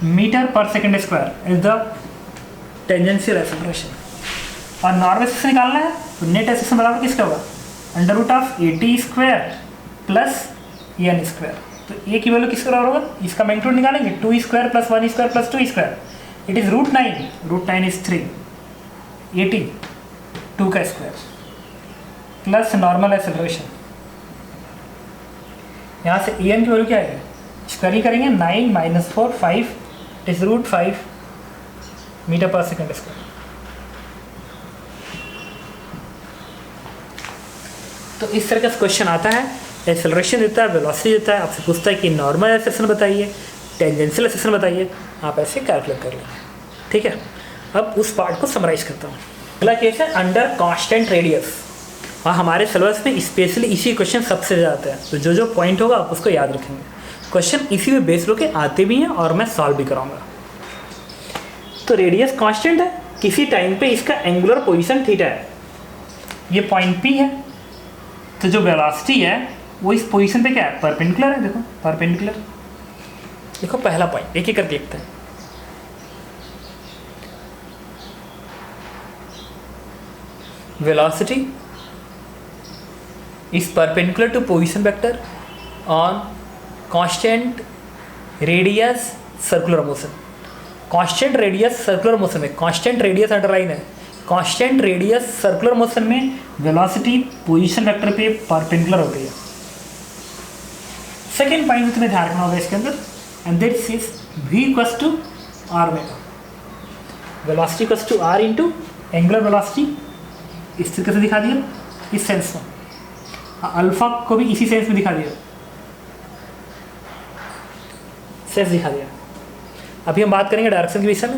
metre per second square is the tangential acceleration. और नॉर्मल एक्सेलरेशन निकालना है तो नेट एक्सेलरेशन बराबर किसका होगा under root of A T square plus N square. तो ए की वैल्यू किसके बराबर होगा, इसका मैग्नीट्यूड निकालेंगे 2 square plus 1 square plus 2 square, it is √9 is 3, 80 2 का स्क्वायर प्लस नॉर्मल एक्सेलरेशन। यहाँ से ए एन की वैल्यू क्या आएगी, स्क्वायर ही करेंगे 9 minus 4 5, it is √5 metre per second square. तो इस तरह का क्वेश्चन आता है, एक्सेलरेशन देता है, वेलोसिटी देता है, आपसे पूछता है कि नॉर्मल एक्सेलरेशन बताइए, टेंजेंशियल एक्सेलरेशन बताइए, आप ऐसे कैलकुलेट कर लेंगे। ठीक है, अब उस पार्ट को समराइज करता हूँ। अगला केस है अंडर कांस्टेंट रेडियस, और हमारे सिलेबस में स्पेशली इसी क्वेश्चन सबसे ज़्यादा आता है, तो जो जो पॉइंट होगा आप उसको याद रखेंगे। क्वेश्चन इसी में बेस होकर आते भी हैं और मैं सॉल्व भी कराऊंगा। तो रेडियस कांस्टेंट है, किसी टाइम पे इसका एंगुलर पोजीशन थीटा है, ये पॉइंट पी है, तो जो वेलोसिटी है वो इस पोजीशन पे क्या है, परपेंडिकुलर है। देखो परपेंडिकुलर, देखो पहला पॉइंट एक एक कर देखते हैं। velocity is perpendicular to position vector on constant radius circular motion। Constant radius circular motion में, कांस्टेंट रेडियस अंडरलाइन है, कांस्टेंट रेडियस सर्कुलर मोशन में वेलोसिटी पोजीशन वेक्टर पे परपेंडिकुलर होती है। सेकेंड पॉइंट तुम्हें ध्यान रखना होगा इसके अंदर, and that is v equals to r omega. Velocity equals to r into angular velocity इस तरीके से दिखा दिया, इस सेंस में। अल्फा को भी इसी सेंस में दिखा दिया, सेंस दिखा दिया। अभी हम बात करेंगे डायरेक्शन के विषय में,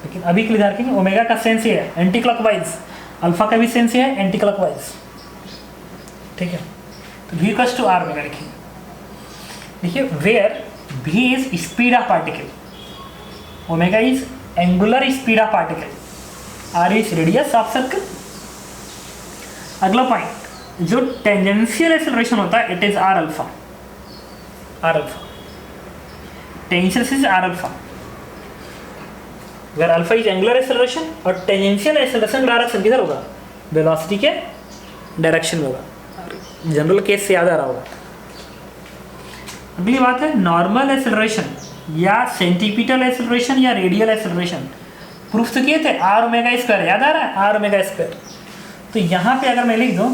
लेकिन अभी के लिए ध्यान रखेंगे ओमेगा का सेंस ये है एंटी क्लॉकवाइज, अल्फा का भी सेंस ये है एंटी क्लॉकवाइज। ठीक है, तो v equals to r omega लिखिए। देखिए where v is speed of particle, omega is angular speed of particle, r is radius of circle. अगला पॉइंट, जो टेंजेंशियल एक्सेलरेशन होता है it is r alpha, r alpha, tangential is r alpha, where alpha is angular acceleration और टेंजेंशियल एक्सेलरेशन डायरेक्शन किधर होगा, वेलोसिटी के डायरेक्शन में होगा। जनरल केस से याद आ रहा होगा। अगली बात है नॉर्मल एक्सेलरेशन या सेंटीपिटल एक्सेलरेशन या रेडियल एक्सेलरेशन। प्रूफ तो किए थे r ओमेगा स्क्वायर, याद आ रहा है r ओमेगा स्क्वायर। तो यहाँ पे अगर मैं लिख दूँ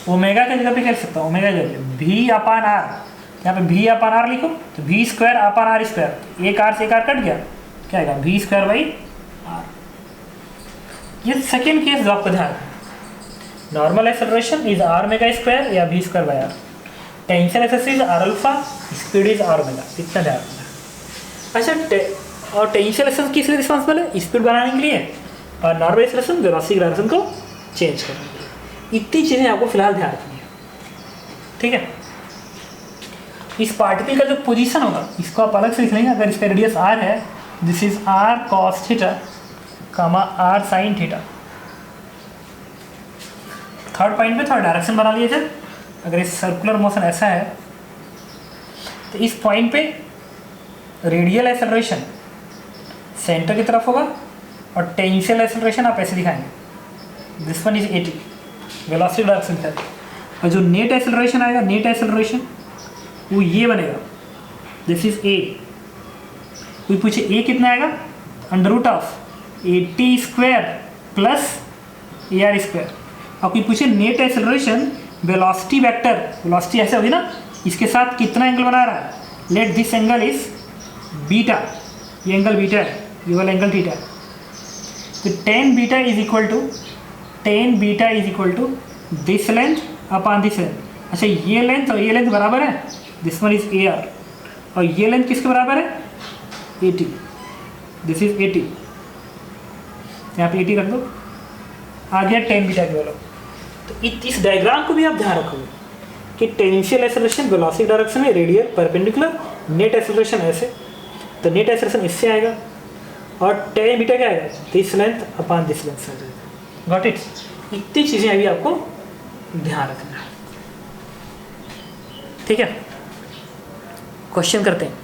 ओमेगा की जगह पे क्या लिख सकता हूँ, ओमेगा की जगह v अपान r, यहाँ पे v अपान r लिखो तो v square upon r square, एक r से एक r कट गया, क्या आएगा v स्क्वायर बाई r। ये सेकेंड केस जो आपको ध्यान, normal acceleration is r omega square या v square by r, tension acceleration is r alpha, speed is r omega, इतना ध्यान रखना। अच्छा और टेंशन एक्सेलरेशन किस लिए रिस्पॉन्सिबल है, स्पीड बनाने के लिए, और नॉर्मल एक्सेलरेशन वेलोसिटी डायरेक्शन को चेंज करने के लिए। इतनी चीज़ें आपको फिलहाल ध्यान रखनी है। ठीक है, इस पार्टिकल का जो पोजीशन होगा इसको आप अलग से लिख लेंगे। अगर इसका रेडियस r है, this is r cos theta comma r sin theta. Third point पे थोड़ा डायरेक्शन बना लिया जाए। अगर इस सर्कुलर मोशन ऐसा है तो इस पॉइंट पे रेडियल एक्सेलरेशन सेंटर की तरफ होगा और टेंशियल एक्सेलरेशन आप ऐसे दिखाएंगे, this one is 80, velocity direction है। और जो नेट एक्सेलरेशन आएगा, नेट एक्सेलरेशन वो ये बनेगा, दिस इज a। कोई पूछे a कितना आएगा, under root of 80 square plus AR square. और कोई पूछे net acceleration velocity vector, velocity ऐसे होगी ना, इसके साथ कितना एंगल बना रहा है, let this angle is beta, ये एंगल बीटा है, ये वाला एंगल थीटा है। तो tan beta is equal to this length upon this length. अच्छा ये लेंथ और ये लेंथ बराबर है, दिस वन इज AR, और ये लेंथ किसके बराबर है, 80, दिस इज 80, यहाँ पे 80 कर दो, आ गया tan बीटा की वैल्यू। तो इस डायग्राम को भी आप ध्यान रखोगे कि टेंशियल एक्सेलरेशन वेलोसिटी डायरेक्शन में रेडियल परपेंडिकुलर, नेट एक्सेलरेशन ऐसे, तो नेट एक्सेलरेशन इससे आएगा और tan बीटा क्या आएगा, this length upon this length से आ जाएगा। Got it. इतनी चीज़ें अभी आपको ध्यान रखना है। ठीक है, क्वेश्चन करते हैं।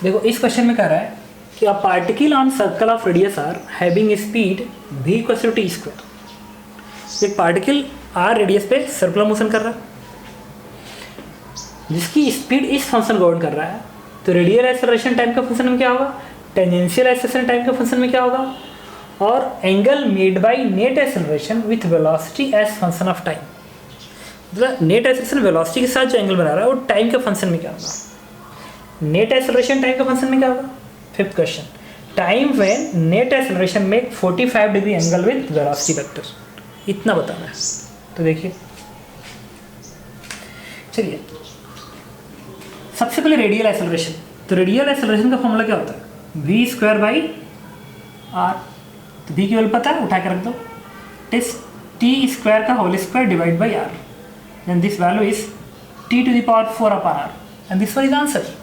देखो इस क्वेश्चन में कह रहा है कि a particle on circle of radius r having speed v equals to t square. एक पार्टिकल r रेडियस पे सर्कुलर मोशन कर रहा है जिसकी स्पीड इस फंक्शन गवर्न कर रहा है, तो रेडियल एक्सेलरेशन टाइम का फंक्शन में क्या होगा, टेंजेंशियल एक्सेलरेशन टाइम का फंक्शन में क्या होगा, और angle made by net acceleration with velocity as function of time. मतलब नेट एक्सेलरेशन वेलोसिटी के साथ जो एंगल बना रहा है वो टाइम के फंक्शन में क्या होगा, नेट एक्सेलरेशन टाइम का फंक्शन में क्या होगा। Fifth question, time when net acceleration make 45 degree angle with velocity vector, इतना बताना है। तो देखिए चलिए सबसे पहले रेडियल एक्सेलरेशन। तो रेडियल एक्सेलरेशन का फॉर्मूला क्या होता है, v स्क्वायर बाई r। तो v की वैल्यू पता है, उठा के रख दो, इस t स्क्वायर का whole square divide by r, then this value is t to the power 4 upon r, and this one is answer.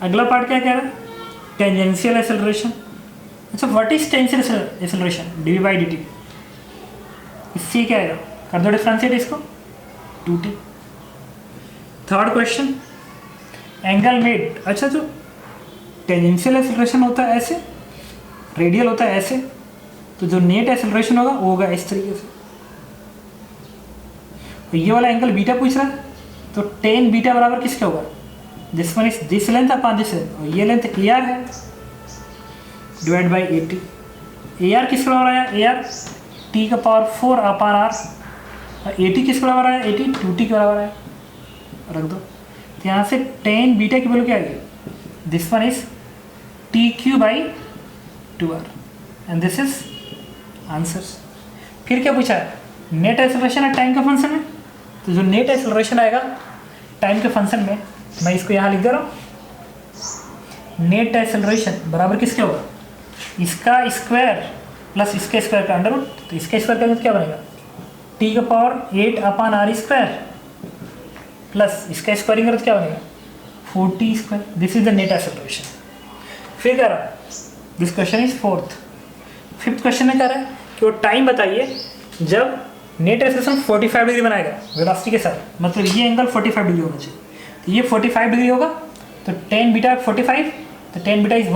अगला पार्ट क्या कह रहा है, टेंजेंशियल एक्सेलरेशन। अच्छा what is tangential acceleration, dv by dt। इससे क्या आएगा, कर दो डिफ्रेंशिएट इसको, 2t, third question, angle made, अच्छा जो टेंजेंशियल एक्सेलरेशन होता है ऐसे, रेडियल होता है ऐसे, तो जो नेट एक्सेलरेशन होगा वो होगा इस तरीके से। तो ये वाला एंगल बीटा पूछ रहा है, तो टेन बीटा बराबर किसके होगा, this one is this length upon this length, और ये लेंथ ए आर है divide by A T. A R किसके बराबर आया, ए आर टी का पावर 4 अपॉन आर, और ए टी किसके बराबर आया, ए टी 2t के बराबर आया, रख दो। तो यहाँ से टेन बीटा की वैल्यू क्या आएगी, this one is T Q by 2r and this is answers. फिर क्या पूछा है, नेट एक्सेलरेशन है टाइम का फंक्शन है, तो जो नेट एक्सेलरेशन आएगा टाइम के फंक्शन में, मैं इसको यहाँ लिख दे रहा हूँ, नेट एक्सेलरेशन बराबर किसके होगा, इसका स्क्वायर प्लस इसके स्क्वायर का अंडर रूट, तो इसके स्क्वायर का क्या बनेगा, टी का power 8 upon R square plus इसका स्क्वायरिंग करें तो क्या बनेगा 4t square, this is the net acceleration. फिर कह रहा है this question is fourth. Fifth question में कह रहा है कि वो टाइम बताइए जब नेट एक्सेलरेशन 45 डिग्री बनाएगा वेलोसिटी के साथ, मतलब ये एंगल 45 डिग्री होना चाहिए, तो ये 45 डिग्री होगा, तो 10 बीटा 45, तो 10 बीटा इज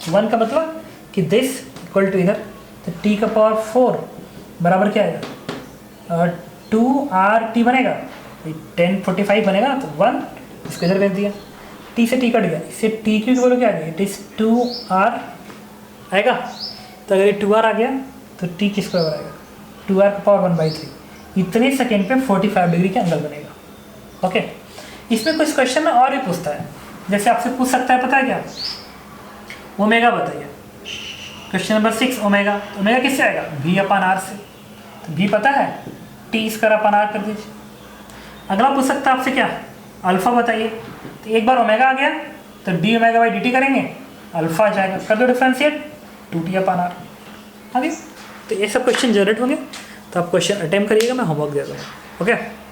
1 का मतलब कि दिस इक्वल टू इधर, तो t का पावर 4 बराबर क्या आएगा 2RT बनेगा, 10 45 बनेगा तो 1, इसको इधर भेज दिया, t से t कट गया, इससे t की वैल्यू क्या आ गई, इट इज 2r आएगा, तो अगर ये 2r आ गया तो t किसको बराबर आएगा 2r का पावर 1/3, इतने सेकेंड पे 45 डिग्री के एंगल बनेगा। ओके, इसमें कुछ क्वेश्चन में और भी पूछता है, जैसे आपसे पूछ सकता है पता है क्या, ओमेगा बताइए, क्वेश्चन नंबर 6 ओमेगा, तो ओमेगा किससे आएगा v अपॉन r से, तो v पता है t स्क्वायर अपॉन r कर दीजिए। अगला पूछ सकता है आपसे क्या, अल्फा बताइए, तो एक बार ओमेगा आ गया तो D omega by D T करेंगे, अल्फा आ जाएगा, कर दो डिफ्रेंशिएट 2t अपॉन r आ गया। तो ये सब क्वेश्चन जनरेट होंगे, तो आप क्वेश्चन अटेम्प्ट करिएगा, मैं होमवर्क दे दूँगा। ओके।